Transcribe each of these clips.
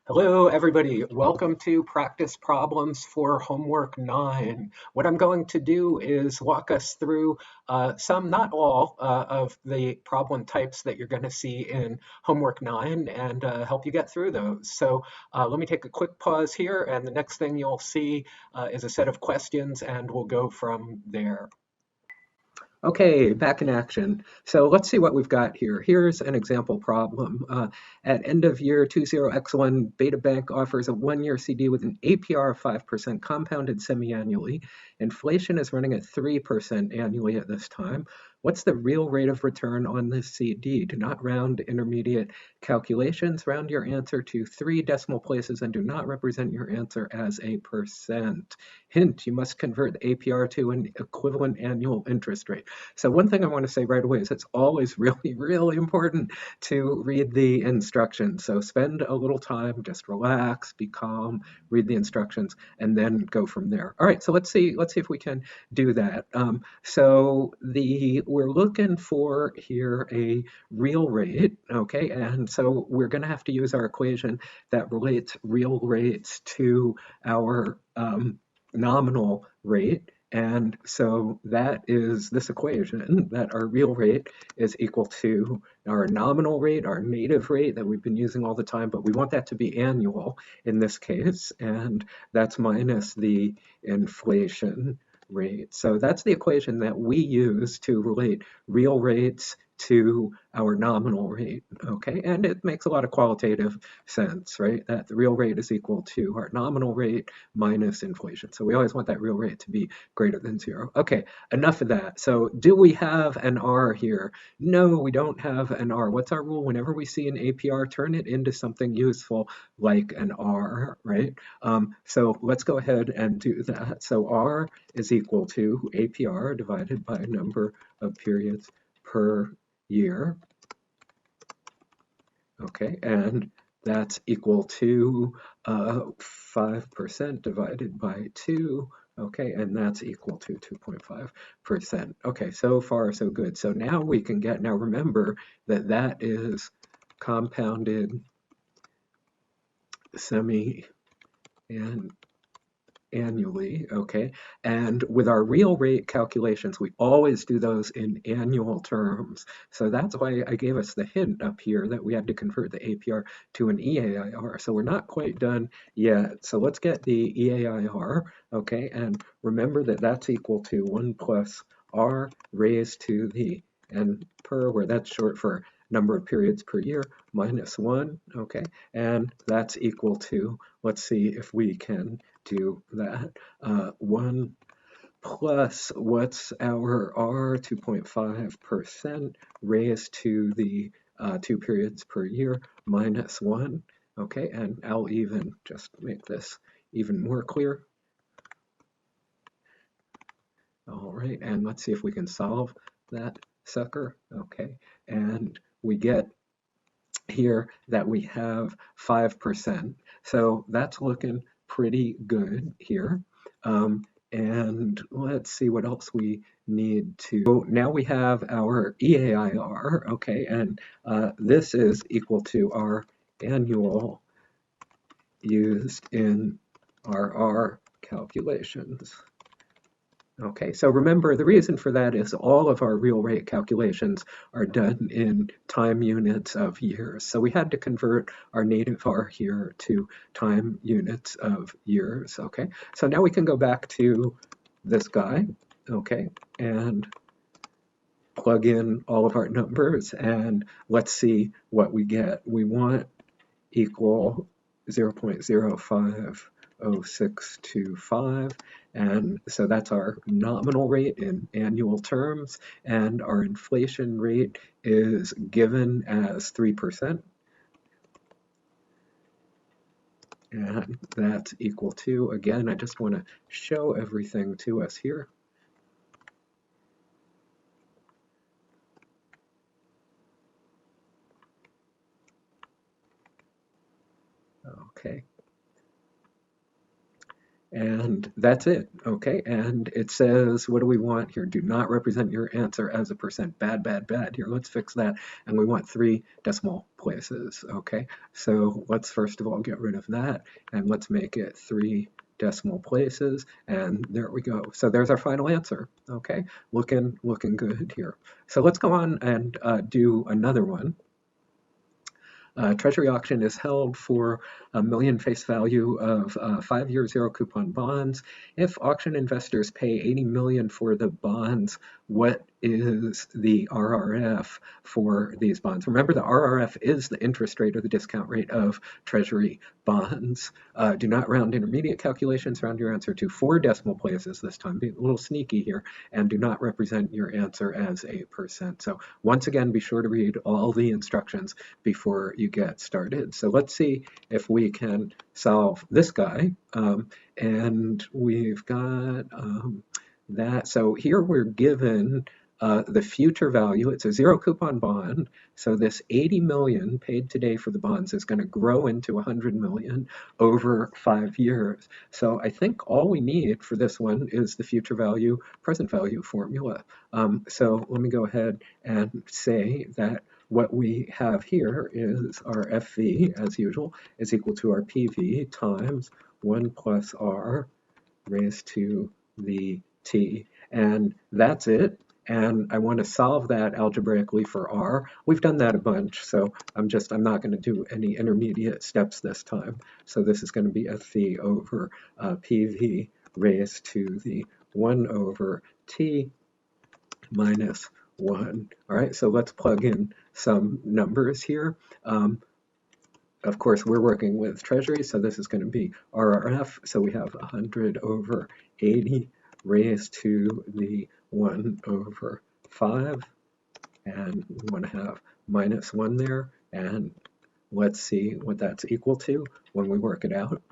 Hello, everybody. Welcome to Practice Problems for Homework 9. What I'm going to do is walk us through some, not all, of the problem types that you're going to see in Homework 9 and help you get through those. So let me take a quick pause here, and the next thing you'll see is a set of questions, and we'll go from there. Okay, back in action. So let's see what we've got here. Here's an example problem. At end of year 20x1, Beta Bank offers a 1-year CD with an APR of 5% compounded semi-annually. Inflation is running at 3% annually at this time. What's the real rate of return on this CD? Do not round intermediate calculations. Round your answer to 3 decimal places and do not represent your answer as a percent. Hint, you must convert the APR to an equivalent annual interest rate. So one thing I want to say right away is it's always really, really important to read the instructions. So spend a little time, just relax, be calm, read the instructions, and then go from there. All right, so let's see if we can do that. We're looking for here a real rate, okay? And so we're going to have to use our equation that relates real rates to our nominal rate. And so that is this equation that our real rate is equal to our nominal rate, our native rate that we've been using all the time, but we want that to be annual in this case, and that's minus the inflation rate. So that's the equation that we use to relate real rates to our nominal rate, okay? And it makes a lot of qualitative sense, right? That the real rate is equal to our nominal rate minus inflation. So we always want that real rate to be greater than 0. Okay, enough of that. So do we have an R here? No, we don't have an R. What's our rule? Whenever we see an APR, turn it into something useful like an R, right? So let's go ahead and do that. So R is equal to APR divided by number of periods per year. Okay, and that's equal to 5% divided by 2. Okay, and that's equal to 2.5%. Okay, so far so good. So now we can get, now remember that that is compounded and annually, okay? And with our real rate calculations, we always do those in annual terms. So that's why I gave us the hint up here that we had to convert the APR to an EAIR. So we're not quite done yet. So let's get the EAIR, okay? And remember that that's equal to 1 plus R raised to the N per, where that's short for number of periods per year, minus 1, okay? And that's equal to, let's see if we can do that. 1 plus, what's our R, 2.5% raised to the 2 periods per year minus 1. Okay, and I'll even just make this even more clear. All right, and let's see if we can solve that sucker. Okay, and we get here that we have 5%. So that's looking pretty good here. And let's see what else we need to. So now we have our EAIR, okay, and this is equal to our annual used in our R calculations. Okay, so remember the reason for that is all of our real rate calculations are done in time units of years. So we had to convert our native R here to time units of years, okay? So now we can go back to this guy, okay, and plug in all of our numbers and let's see what we get. We want equal 0.050625, and so that's our nominal rate in annual terms, and our inflation rate is given as 3%, and that's equal to, again, I just want to show everything to us here. Okay. And that's it, okay? And it says, what do we want here? Do not represent your answer as a percent. Bad, bad, bad. Here, let's fix that. And we want 3 decimal places, okay? So let's first of all get rid of that, and let's make it 3 decimal places, and there we go. So there's our final answer, okay? Looking good here. So let's go on and do another one. Treasury auction is held for $1 million face value of 5-year zero coupon bonds. If auction investors pay $80 million for the bonds, what is the RRF for these bonds? Remember, the RRF is the interest rate or the discount rate of Treasury bonds. Do not round intermediate calculations. Round your answer to 4 decimal places this time. Be a little sneaky here, and do not represent your answer as a percent. So once again, be sure to read all the instructions before you get started. So let's see if we can solve this guy. And we've got that. So here we're given the future value. It's a zero coupon bond. So this 80 million paid today for the bonds is going to grow into 100 million over 5 years. So I think all we need for this one is the future value, present value formula. So let me go ahead and say that what we have here is our FV, as usual, is equal to our PV times 1 plus R raised to the T. And that's it. And I want to solve that algebraically for R. We've done that a bunch, so I'm not going to do any intermediate steps this time. So this is going to be FV over PV raised to the 1 over T minus 1. All right, so let's plug in some numbers here. Of course, we're working with Treasury, so this is going to be RRF. So we have 100 over 80 raised to the 1 over 5. And we want to have minus 1 there. And let's see what that's equal to when we work it out.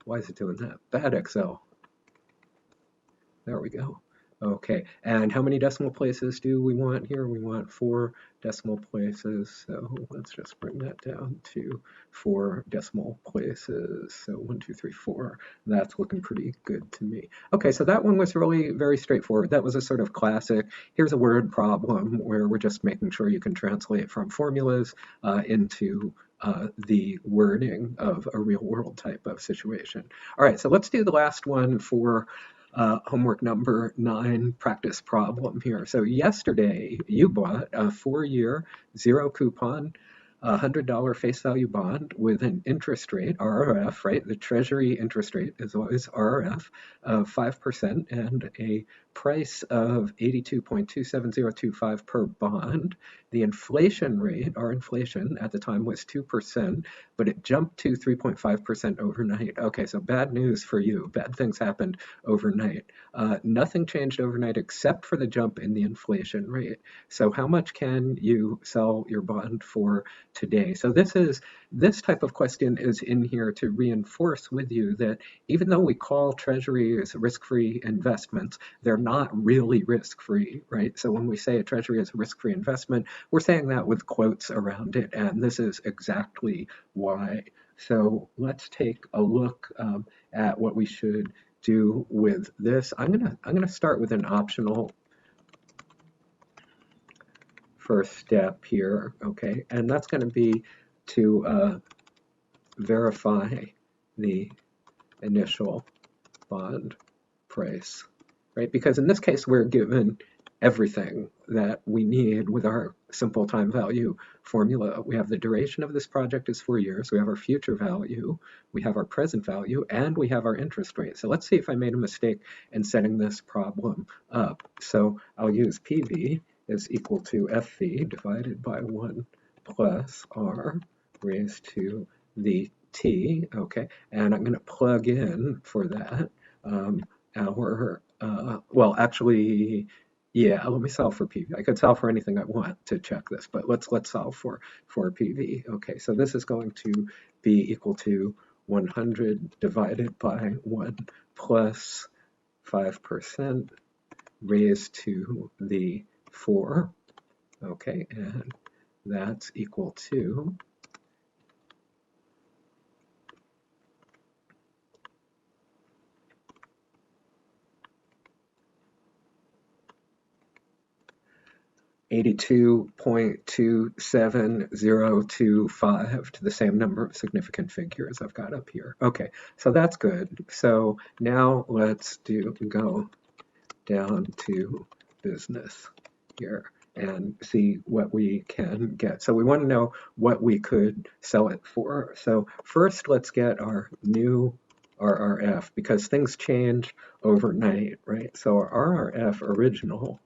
Why is it doing that? Bad Excel. There we go. Okay, and how many decimal places do we want here? We want 4 decimal places, so let's just bring that down to 4 decimal places. So 1, 2, 3, 4. That's looking pretty good to me. Okay, so that one was really very straightforward. That was a sort of classic, here's a word problem where we're just making sure you can translate from formulas into the wording of a real world type of situation. All right, so let's do the last one for homework number 9, practice problem here. So yesterday you bought a 4-year zero coupon $100 face value bond with an interest rate, RRF, right? The Treasury interest rate is always RRF of 5% and a price of 82.27025 per bond. The inflation rate, our inflation at the time was 2%, but it jumped to 3.5% overnight. Okay, so bad news for you. Bad things happened overnight. Nothing changed overnight except for the jump in the inflation rate. So how much can you sell your bond for today? So this type of question is in here to reinforce with you that even though we call treasuries risk-free investments, they're not really risk-free, right? So when we say a treasury is a risk-free investment, we're saying that with quotes around it, and this is exactly why. So let's take a look at what we should do with this. I'm gonna start with an optional first step here, okay? And that's going to be to verify the initial bond price, right? Because in this case, we're given everything that we need with our simple time value formula. We have the duration of this project is 4 years, we have our future value, we have our present value, and we have our interest rate. So let's see if I made a mistake in setting this problem up. So I'll use PV is equal to FV divided by 1 plus R raised to the T, okay? And I'm going to plug in for that well, actually, yeah, let me solve for PV. I could solve for anything I want to check this, but let's solve for PV. Okay, so this is going to be equal to 100 divided by 1 plus 5% raised to the 4. Okay, and that's equal to 82.27025 to the same number of significant figures I've got up here. Okay, so that's good. So now let's go down to business here and see what we can get. So we want to know what we could sell it for. So first, let's get our new RRF, because things change overnight, right? So our RRF original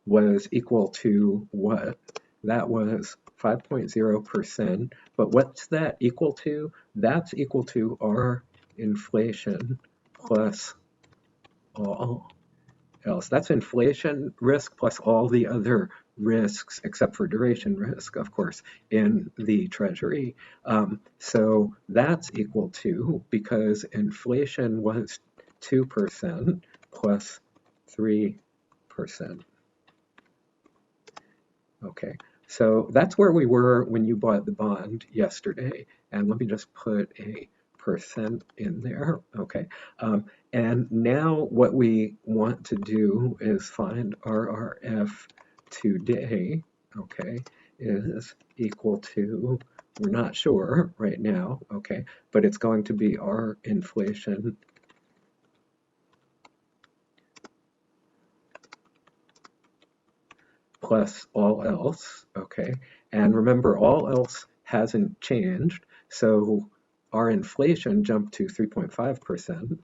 was equal to what? That was 5.0%. But what's that equal to? That's equal to our inflation plus all else. That's inflation risk plus all the other risks, except for duration risk, of course, in the Treasury. So that's equal to, because inflation was 2% plus 3%. Okay, so that's where we were when you bought the bond yesterday. And let me just put a percent in there. Okay, and now what we want to do is find RRF today, okay, is equal to, we're not sure right now, okay, but it's going to be our inflation plus all else, okay? And remember, all else hasn't changed, so our inflation jumped to 3.5%,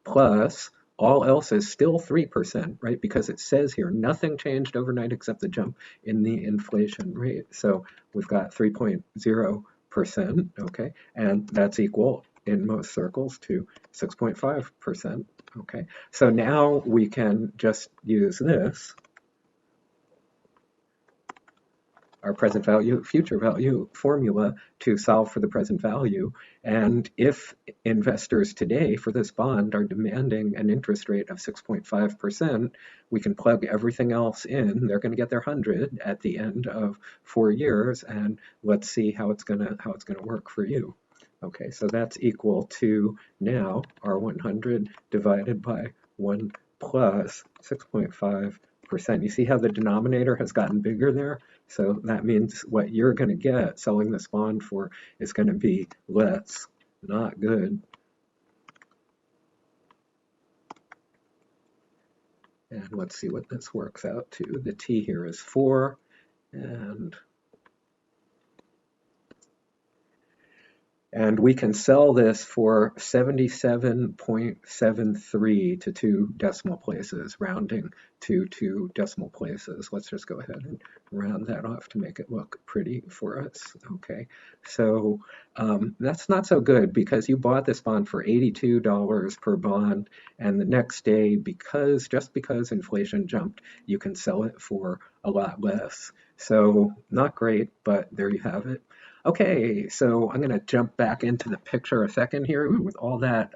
plus all else is still 3%, right? Because it says here, nothing changed overnight except the jump in the inflation rate. So we've got 3.0%, okay? And that's equal in most circles to 6.5%, okay? So now we can just use this, our present value, future value formula to solve for the present value. And if investors today for this bond are demanding an interest rate of 6.5%, we can plug everything else in. They're going to get their 100 at the end of 4 years, and let's see how it's going to work for you. Okay, so that's equal to now our 100 divided by 1 plus 6.5%. You see how the denominator has gotten bigger there? So that means what you're going to get selling this bond for is going to be less. Not good. And let's see what this works out to. The T here is 4, and we can sell this for 77.73 to 2 decimal places, rounding to 2 decimal places. Let's just go ahead and round that off to make it look pretty for us. Okay, so that's not so good, because you bought this bond for $82 per bond, and the next day, just because inflation jumped, you can sell it for a lot less. So not great, but there you have it. Okay, so I'm going to jump back into the picture a second here. With all that,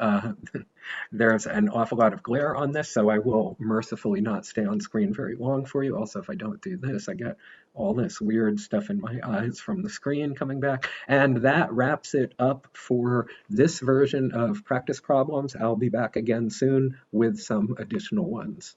there's an awful lot of glare on this, so I will mercifully not stay on screen very long for you. Also, if I don't do this, I get all this weird stuff in my eyes from the screen coming back. And that wraps it up for this version of practice problems. I'll be back again soon with some additional ones.